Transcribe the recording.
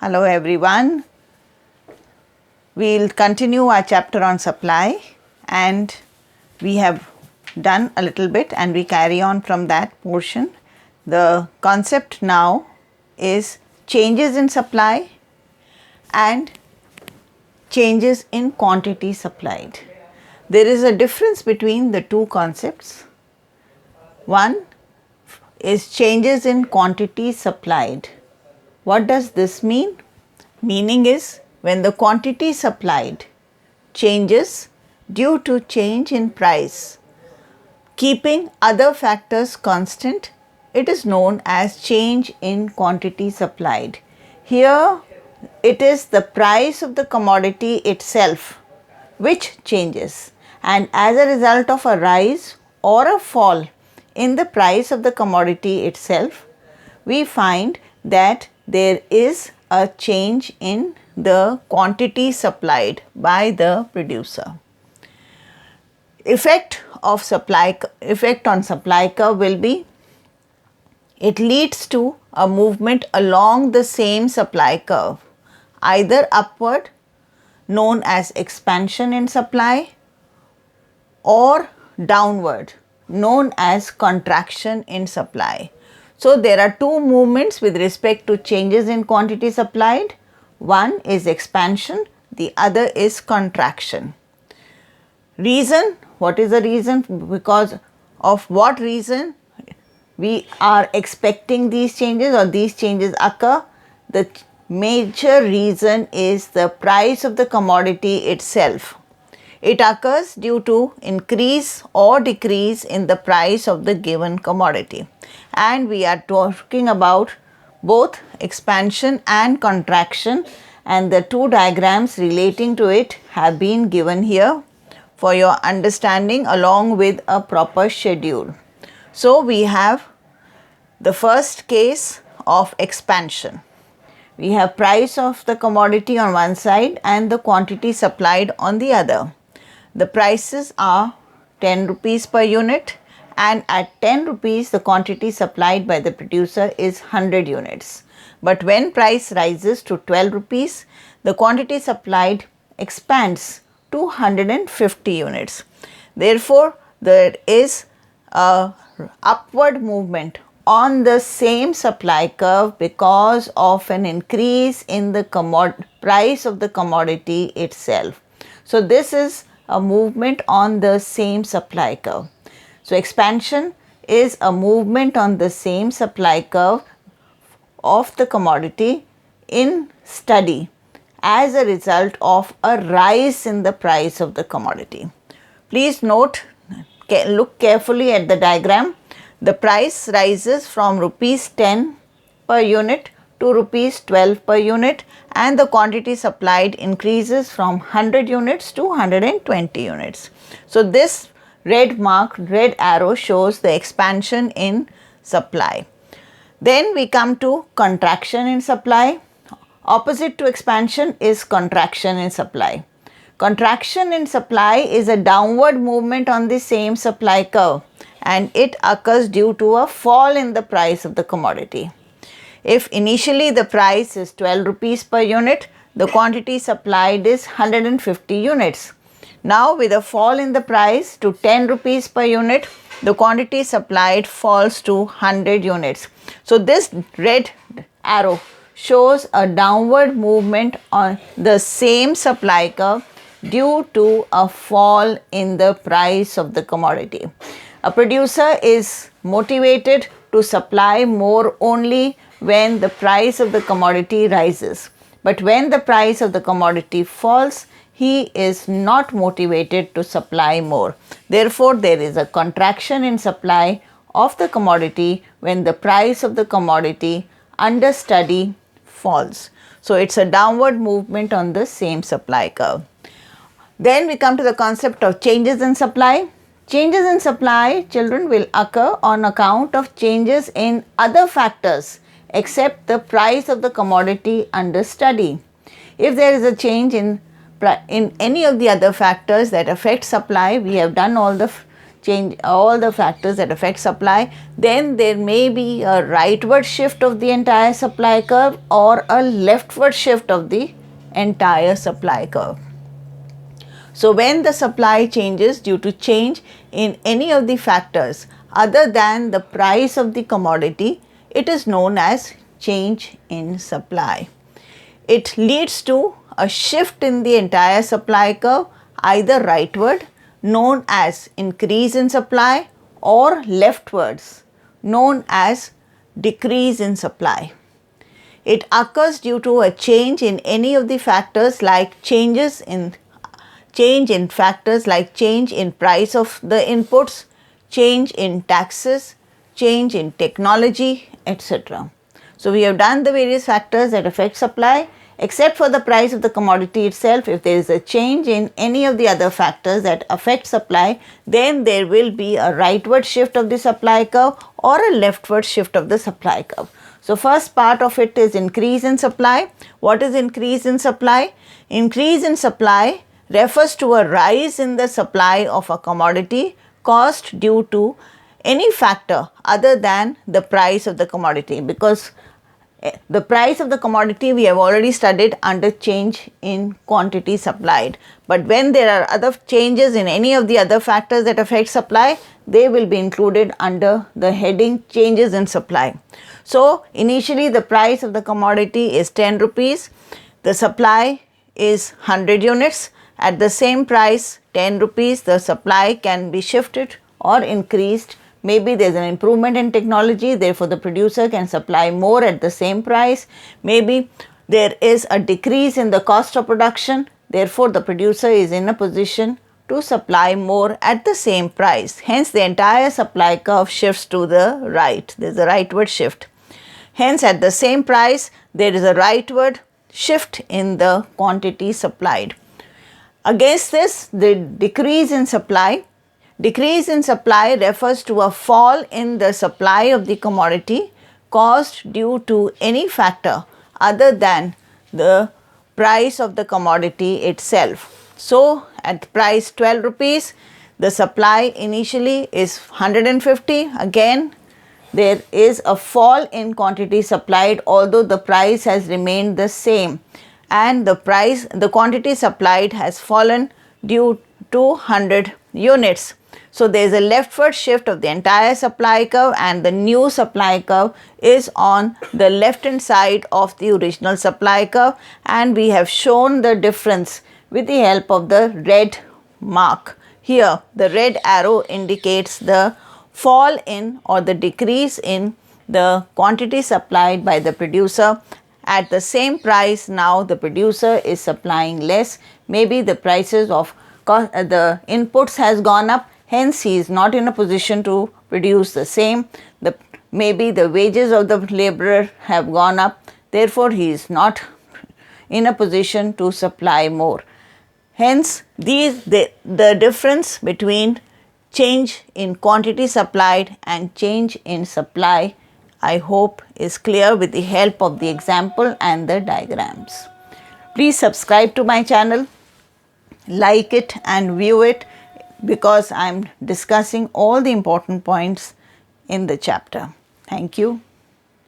Hello everyone. We'll continue our chapter on supply, and we have done a little bit and we carry on from that portion. The concept now is changes in supply and changes in quantity supplied. There is a difference between the two concepts. One is changes in quantity supplied. What does this mean? Meaning is when the quantity supplied changes due to change in price, keeping other factors constant, it is known as change in quantity supplied. Here it is the price of the commodity itself which changes, and as a result of a rise or a fall in the price of the commodity itself, we find that there is a change in the quantity supplied by the producer. Effect on supply curve will be, it leads to a movement along the same supply curve, either upward, known as expansion in supply, or downward, known as contraction in supply. So there are two movements with respect to changes in quantity supplied. One is expansion, the other is contraction. Reason, what is the reason? Because of what reason we are expecting these changes or these changes occur? The major reason is the price of the commodity itself. It occurs due to increase or decrease in the price of the given commodity. And we are talking about both expansion and contraction, and the two diagrams relating to it have been given here for your understanding along with a proper schedule. So we have the first case of expansion. We have price of the commodity on one side and the quantity supplied on the other. The prices are 10 rupees per unit, and at 10 rupees the quantity supplied by the producer is 100 units. But when price rises to 12 rupees, the quantity supplied expands to 150 units. Therefore, there is a upward movement on the same supply curve because of an increase in the price of the commodity itself. So this is a movement on the same supply curve. So expansion is a movement on the same supply curve of the commodity in study as a result of a rise in the price of the commodity. Please note, look carefully at the diagram. The price rises from rupees 10 per unit to rupees 12 per unit, and the quantity supplied increases from 100 units to 120 units. So this red arrow shows the expansion in supply. Then we come to contraction in supply. Opposite to expansion is contraction in supply. Contraction in supply is a downward movement on the same supply curve, and it occurs due to a fall in the price of the commodity. If initially the price is 12 rupees per unit, the quantity supplied is 150 units. Now with a fall in the price to 10 rupees per unit, the quantity supplied falls to 100 units. So this red arrow shows a downward movement on the same supply curve due to a fall in the price of the commodity. A producer is motivated to supply more only when the price of the commodity rises. But when the price of the commodity falls, he is not motivated to supply more. Therefore, there is a contraction in supply of the commodity when the price of the commodity under study falls. So it's a downward movement on the same supply curve. Then we come to the concept of changes in supply. Changes in supply, children, will occur on account of changes in other factors except the price of the commodity under study. If there is a change in any of the other factors that affect supply, we have done all the change all the factors that affect supply, then there may be a rightward shift of the entire supply curve or a leftward shift of the entire supply curve. So when the supply changes due to change in any of the factors other than the price of the commodity, it is known as change in supply. It leads to a shift in the entire supply curve, either rightward, known as increase in supply, or leftwards, known as decrease in supply. It occurs due to a change in any of the factors like change in factors like change in price of the inputs, change in taxes, change in technology, etc. So we have done the various factors that affect supply. Except for the price of the commodity itself, if there is a change in any of the other factors that affect supply, then there will be a rightward shift of the supply curve or a leftward shift of the supply curve. So first part of it is increase in supply. What is increase in supply? Increase in supply refers to a rise in the supply of a commodity caused due to any factor other than the price of the commodity, because the price of the commodity we have already studied under change in quantity supplied. But when there are other changes in any of the other factors that affect supply, they will be included under the heading changes in supply. So initially the price of the commodity is 10 rupees. The supply is 100 units. At the same price, 10 rupees, the supply can be shifted or increased. Maybe there is an improvement in technology, therefore the producer can supply more at the same price. Maybe there is a decrease in the cost of production, therefore the producer is in a position to supply more at the same price. Hence the entire supply curve shifts to the right. There is a rightward shift. Hence at the same price, there is a rightward shift in the quantity supplied. Against this, the decrease in supply. Decrease in supply refers to a fall in the supply of the commodity caused due to any factor other than the price of the commodity itself. So, at price 12 rupees, the supply initially is 150. Again, there is a fall in quantity supplied, although the price has remained the same, and the quantity supplied has fallen due to 100 units. So there is a leftward shift of the entire supply curve, and the new supply curve is on the left hand side of the original supply curve, and we have shown the difference with the help of the red mark. Here the red arrow indicates the fall in or the decrease in the quantity supplied by the producer. At the same price, now the producer is supplying less. Maybe the prices of the inputs has gone up, hence he is not in a position to produce the same. Maybe the wages of the laborer have gone up, therefore he is not in a position to supply more. Hence the difference between change in quantity supplied and change in supply, I hope, is clear with the help of the example and the diagrams. Please subscribe to my channel, like it and view it, because I am discussing all the important points in the chapter. Thank you.